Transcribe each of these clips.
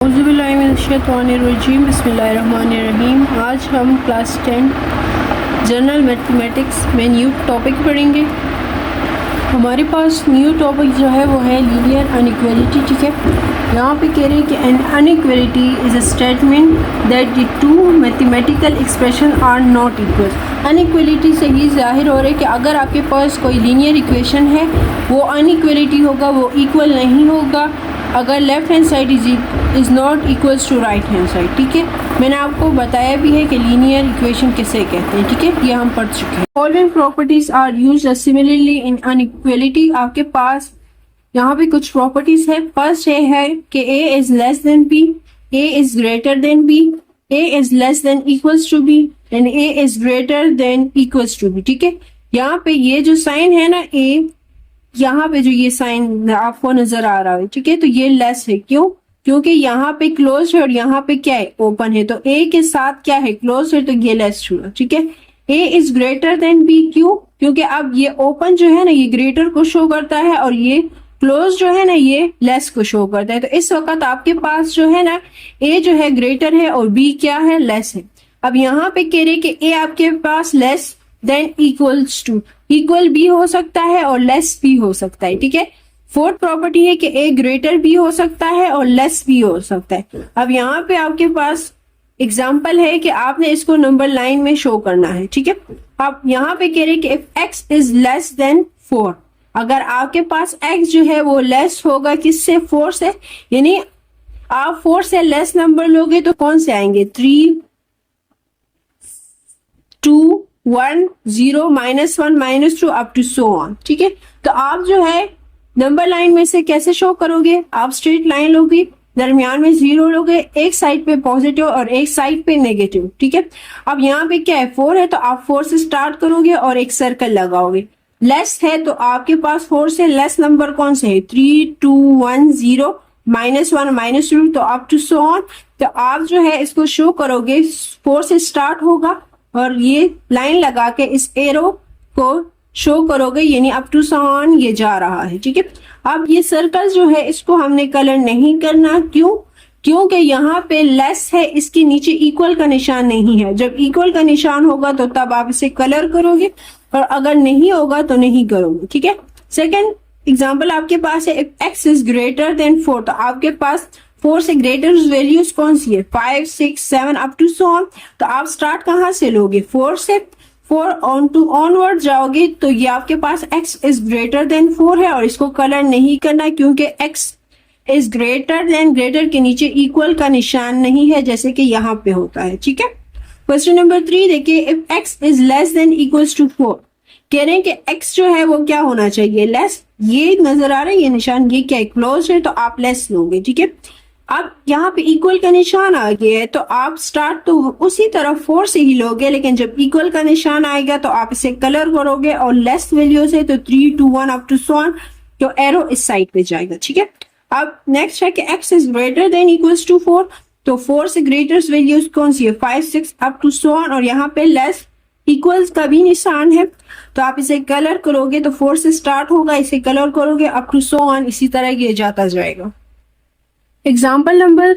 औज़ुबिल्लाहिमिनश्शैतानिर्रजीम बिस्मिल्लाहिर्रहमानिर्रहीम। आज हम क्लास 10 जनरल मैथमेटिक्स में न्यू टॉपिक पढ़ेंगे। हमारे पास न्यू टॉपिक जो है वो है लीनियर अनइक्वालिटी। ठीक है, यहाँ पे कह रहे हैं कि an inequality is a statement that the two mathematical expression are not equal. Inequality से ही जाहिर हो रहा है कि अगर आपके पास कोई लीनियर इक्वेशन है वो अनइक्वालिटी होगा, वो इक्वल नहीं होगा अगर left hand side is not equals to right hand side. ठीक है, मैंने आपको बताया भी है कि लीनियर इक्वेशन किसे कहते हैं। ठीक है, ये हम पढ़ चुके हैं। Following properties are used similarly in inequality. आपके पास यहाँ पे कुछ प्रॉपर्टीज है। फर्स्ट है कि a is less than b, a is greater than b, a is less than equals to b and a is greater than equals to b। ठीक है, यहाँ पे ये जो साइन है ना a, यहाँ पे जो ये साइन आपको नजर आ रहा है, ठीक है, तो ये लेस है। क्यों? क्योंकि यहाँ पे क्लोज है और यहाँ पे क्या है, ओपन है। तो a के साथ क्या है, क्लोज है, तो ये लेस हुआ। ठीक है, a is greater than b। क्यों? क्योंकि अब ये ओपन जो है ना ये ग्रेटर को शो करता है और ये क्लोज जो है ना ये लेस को शो करता है। तो इस वक्त आपके पास जो है ना a जो है ग्रेटर है और b क्या है, लेस है। अब यहाँ पे कह रहे कि a आपके पास less than equals to, equal भी हो सकता है और लेस भी हो सकता है। ठीक है, फोर्थ प्रॉपर्टी है कि a ग्रेटर भी हो सकता है और लेस भी हो सकता है। अब यहाँ पे आपके पास एग्जाम्पल है कि आपने इसको नंबर लाइन में शो करना है। ठीक है, आप यहाँ पे कह रहे कि if x is less then 4, अगर आपके पास x जो है वो लेस होगा किससे, 4 से, यानी आप 4 से लेस नंबर लोगे तो कौन से आएंगे, 3, 2, 1, 0, -1, -2 अप टू सो ऑन। ठीक है, तो आप जो है नंबर लाइन में से कैसे शो करोगे, आप स्ट्रेट लाइन लोगे, दरमियान में 0 लोगे, एक साइड पे पॉजिटिव और एक साइड पे नेगेटिव। ठीक है, अब यहाँ पे क्या है, 4 है तो आप 4 से स्टार्ट करोगे और एक सर्कल लगाओगे। लेस है तो आपके पास 4 से लेस नंबर कौन से है, 3, 2, 1, 0, -1, -2 तो अप टू सो ऑन। तो आप जो है इसको शो करोगे, 4 से स्टार्ट होगा और ये लाइन लगा के इस एरो को शो करोगे, यानी अप टू सो ऑन ये जा रहा है। ठीक है, अब ये सर्कल जो है इसको हमने कलर नहीं करना। क्यों? क्योंकि यहाँ पे लेस है, इसके नीचे इक्वल का निशान नहीं है। जब इक्वल का निशान होगा तो तब आप इसे कलर करोगे और अगर नहीं होगा तो नहीं करोगे। ठीक है, सेकेंड एग्जाम्पल आपके पास है, if x is greater then 4, तो आपके पास 4 से ग्रेटर वैल्यूज कौन सी है, 5, 6, 7 अप टू सो ऑन। तो आप स्टार्ट कहाँ से लोगे, 4 से, 4 ऑन टू ऑनवर्ड जाओगे तो ये आपके पास x इज ग्रेटर देन 4 है और इसको कलर नहीं करना क्योंकि x is greater then, greater के नीचे इक्वल का निशान नहीं है जैसे कि यहाँ पे होता है। ठीक है, क्वेश्चन नंबर 3 देखिए, if x is less than equals to 4, कह रहे हैं कि x जो है वो क्या होना चाहिए, लेस। ये नजर आ रहा है ये निशान, ये क्या है, क्लोज है, तो आप लेस लोगे। ठीक है, अब यहाँ पे इक्वल का निशान आ गया है तो आप स्टार्ट तो उसी तरफ 4 से ही लोगे, लेकिन जब इक्वल का निशान आएगा तो आप इसे कलर करोगे और लेस वैल्यू से तो 3, 2, 1 अप टू सो ऑन, तो एरो इस साइड पे जाएगा। ठीक है, अब नेक्स्ट है कि x is greater than equals to 4, तो 4 से ग्रेटर वैल्यूज कौन सी है, 5, 6 अप टू सो ऑन, और यहाँ पे लेस इक्वल्स का भी निशान है तो आप इसे कलर करोगे तो 4 से स्टार्ट होगा, इसे कलर करोगे अप टू सो ऑन, इसी तरह ये जाता जाएगा। एग्जाम्पल नंबर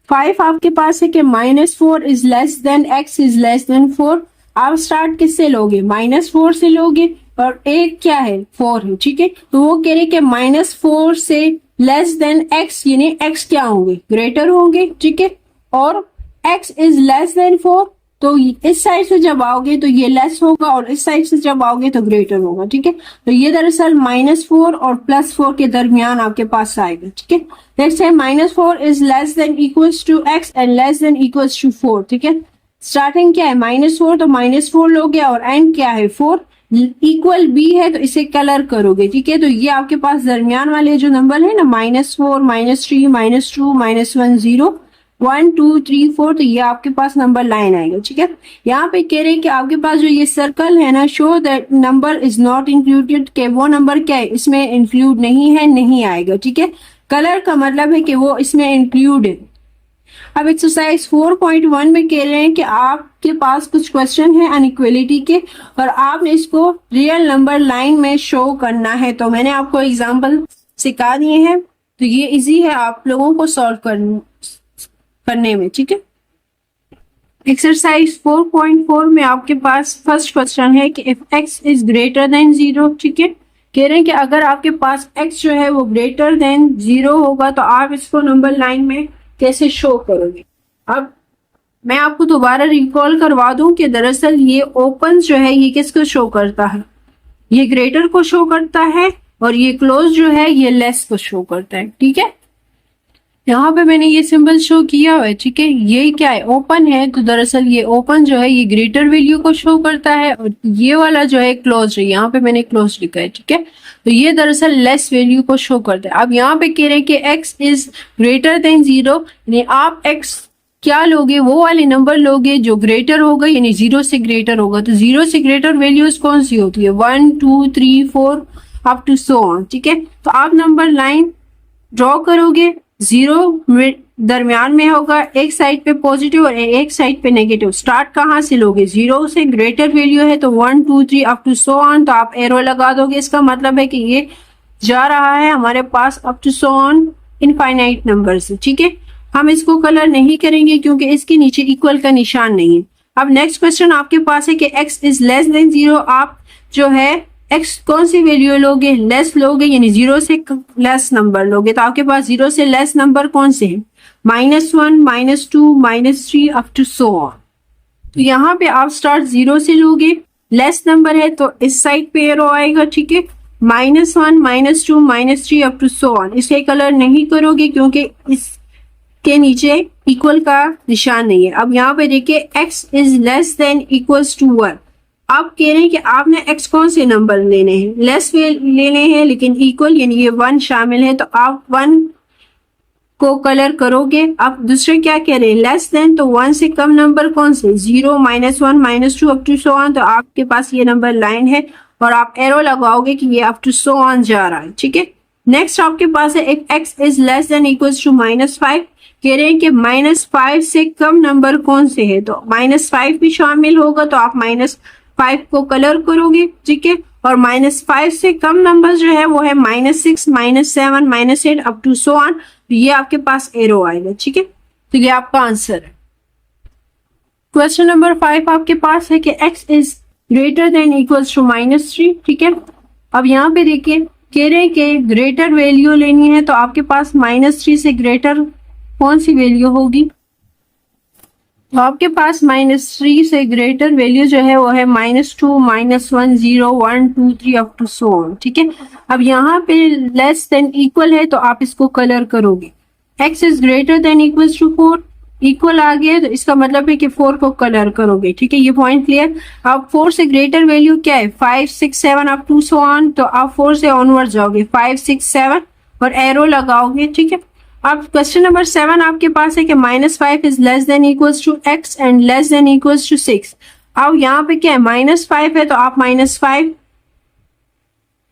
5 आपके पास है कि -4 is less then x is less then 4। आप स्टार्ट किससे लोगे, -4 से लोगे और एक क्या है, 4 है। ठीक है, तो वो कह रहे कि -4 से लेस देन x, यानी x क्या होंगे, ग्रेटर होंगे। ठीक है, और x इज लेस देन 4, तो इस साइड से जब आओगे तो ये लेस होगा और इस साइड से जब आओगे तो ग्रेटर होगा। ठीक है, तो ये दरअसल -4 और +4 के दरमियान आपके पास आएगा। ठीक है, नेक्स्ट है -4 is less than equals to x and less than equals to 4। ठीक है, स्टार्टिंग क्या है, -4, तो -4 लोगे और एंड क्या है, 4, इक्वल b है तो इसे कलर करोगे। ठीक है, तो ये आपके पास दरमियान वाले जो नंबर है ना, -4, -3, -2, -1, 0, 1, 2, 3, 4, तो ये आपके पास नंबर लाइन आएगा। ठीक है, यहाँ पे कह रहे हैं कि आपके पास जो ये सर्कल है ना, show that number is not included, के वो नंबर क्या है, इसमें इंक्लूड नहीं है, नहीं आएगा। ठीक है, कलर का मतलब है कि वो इसमें इंक्लूड है। अब एक्सरसाइज 4.1 में कह रहे हैं कि आपके पास कुछ क्वेश्चन है अनइक्वालिटी के और आपने इसको रियल नंबर लाइन में शो करना है। तो मैंने आपको एग्जांपल सिखा दिए हैं, तो ये इजी है आप लोगों को सॉल्व करना। पन्ने में, ठीक है। एक्सरसाइज 4.4 में आपके पास फर्स्ट क्वेश्चन है कि if x is greater then 0, ठीक है। कह रहे हैं कि अगर आपके पास x जो है वो ग्रेटर देन 0 होगा तो आप इसको नंबर लाइन में कैसे शो करोगे। अब मैं आपको दोबारा रिकॉल करवा दूं कि दरअसल ये ओपन जो है ये किसको शो करता है, ये ग्रेटर को शो करता है, और ये क्लोज जो है ये लेस को शो करता है, ठीक है। यहाँ पे मैंने ये सिंबल शो किया हुआ है, ठीक है। ये क्या है, ओपन है, तो दरअसल ये ओपन जो है ये ग्रेटर वैल्यू को शो करता है, और ये वाला जो है क्लोज है, यहाँ पे मैंने क्लोज लिखा है, ठीक है। तो ये दरअसल लेस वैल्यू को शो करता है। अब यहाँ पे कह रहे हैं कि x इज ग्रेटर देन 0, यानी आप x क्या लोगे, वो वाले नंबर लोगे जो ग्रेटर होगा, यानी 0 से ग्रेटर होगा। तो 0 से ग्रेटर वैल्यूज कौन सी होती है, 1 2 3 4 अप टू सो ऑन, ठीक है। तो आप नंबर लाइन ड्रॉ करोगे, 0 दरमियान में होगा, एक साइड पे पॉजिटिव और एक साइड पे नेगेटिव। स्टार्ट कहाँ से लोगे, 0 से ग्रेटर वैल्यू है तो 1 2 3 अप टू सो ऑन, तो आप एरो लगा दोगे। इसका मतलब है कि ये जा रहा है हमारे पास up to so on infinite number से, ठीक है। हम इसको कलर नहीं करेंगे क्योंकि इसके नीचे इक्वल का निशान नहीं है। अब नेक्स्ट क्वेश्चन आपके पास है कि x इज लेस देन 0, आप जो है x कौन सी वैल्यू लोगे, लेस लोगे, यानी 0 से लेस नंबर लोगे। तो आपके पास 0 से लेस नंबर कौन से हैं, -1 -2 -3 अप टू सो ऑन। तो यहाँ पे आप स्टार्ट 0 से लोगे, लेस नंबर है तो इस साइड पे एरो आएगा, ठीक है। -1 -2 -3 अप टू सो ऑन। इसे कलर नहीं करोगे क्योंकि इसके नीचे इक्वल का निशान नहीं है। अब यहाँ पे देखिए x is less than equals to 1। आप कह रहे हैं कि आपने x कौन से नंबर लेने हैं, लेस लेने हैं लेकिन इक्वल, यानी ये 1 शामिल है, तो आप 1 को कलर करोगे। आप दूसरे क्या कह रहे हैं, लेस देन, तो 1 से कम नंबर कौन से, 0 -1 -2 अप टू सो ऑन। तो आपके पास ये नंबर लाइन है और आप एरो लगाओगे कि ये अप टू सो ऑन जा रहा है, ठीक है। नेक्स्ट आपके पास है if x is less than equals to -5। कह रहे हैं कि -5 से कम नंबर कौन से है, तो -5 भी शामिल होगा, तो आप -5 को कलर करोगे, ठीक है। और -5 से कम नंबर जो है वो है -6 -7 -8 अप टू सो ऑन। ये आपके पास एरो आएगा, ठीक है। तो ये आपका आंसर है। क्वेश्चन नंबर 5 आपके पास है कि x is greater than equals to -3, ठीक है। अब यहाँ पे देखिए कह रहे हैं कि ग्रेटर वैल्यू लेनी है, तो आपके पास -3 से ग्रेटर कौन सी वैल्यू होगी, तो आपके पास -3 से ग्रेटर वैल्यू जो है वो है -2 -1 0 1 2 3 अप टू सो ऑन, ठीक है। अब यहाँ पे लेस देन इक्वल है तो आप इसको कलर करोगे। x is greater than equals to 4, equal आ गया तो इसका मतलब है कि 4 को कलर करोगे, ठीक है। ये पॉइंट क्लियर। अब 4 से ग्रेटर वैल्यू क्या है, 5 6 7 अप टू सो ऑन, तो आप 4 से ऑनवर्ड जाओगे, 5 6 7 और एरो लगाओगे, ठीक है। अब क्वेश्चन नंबर 7 आपके पास है कि -5 is less than equals to x and less than equals to 6। अब यहाँ पे क्या है, -5 है तो आप -5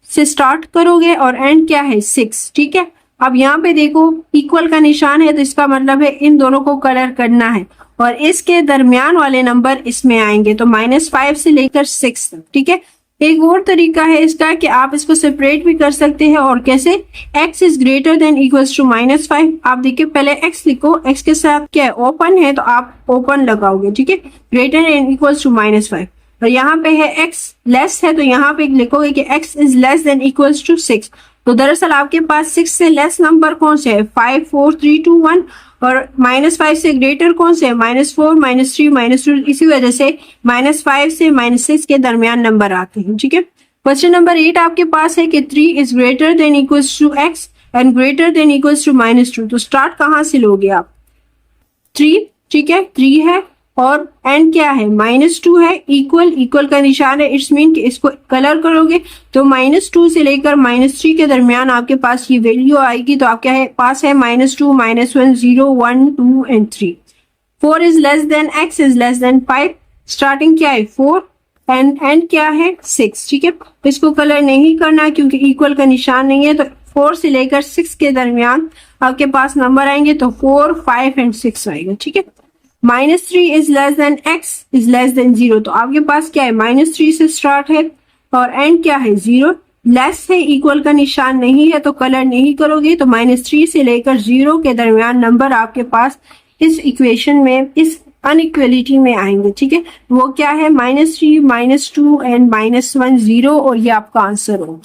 से स्टार्ट करोगे और एंड क्या है 6, ठीक है। अब यहाँ पे देखो इक्वल का निशान है तो इसका मतलब है इन दोनों को कलर करना है और इसके दरमियान वाले नंबर इसमें आएंगे, तो -5 से लेकर 6 तक, ठीक है। एक और तरीका है इसका कि आप इसको सेपरेट भी कर सकते हैं, और कैसे, x is greater than equals to -5। आप देखिए पहले x लिखो, x के साथ क्या है, ओपन है तो आप ओपन लगाओगे, ठीक है, ग्रेटर देन इक्वल्स टू -5। और यहाँ पे है x लेस है तो यहाँ पे लिखोगे कि x is less than equals to 6। तो दरअसल आपके पास 6 से लेस नंबर कौन से है, 5 4 3 2 1, और -5 से ग्रेटर कौन से है, -4 -3 -2। इसी वजह से -5 से -6 के दरमियान नंबर आते हैं, ठीक है। क्वेश्चन नंबर 8 आपके पास है कि 3 is greater than equals to x and greater than equals to -2। तो स्टार्ट कहाँ से लोगे आप, 3, ठीक है, 3 है और एंड क्या है, -2 है, इक्वल का निशान है, इट्स मीन कि इसको कलर करोगे तो -2 से लेकर -3 के दरमियान आपके पास ये वैल्यू आएगी। तो आपके है पास है -2 -1 0 1 2 and 3। 4 is less then x is less then 5। Starting क्या है 4 एंड क्या है 6, ठीक है। इसको कलर नहीं करना क्योंकि इक्वल का निशान नहीं है, तो 4 से लेकर 6 के दरमियान आपके पास नंबर आएंगे, तो 4 5 एंड 6 आएगा, ठीक है। -3 is less then x is less then 0। तो आपके पास क्या है, -3 से स्टार्ट है और एंड क्या है 0, लेस है, इक्वल का निशान नहीं है तो कलर नहीं करोगे। तो -3 से लेकर 0 के दरमियान नंबर आपके पास इस इक्वेशन में, इस अनइक्वलिटी में आएंगे, ठीक है। वो क्या है, -3, -2 एंड -1 0, और ये आपका आंसर होगा।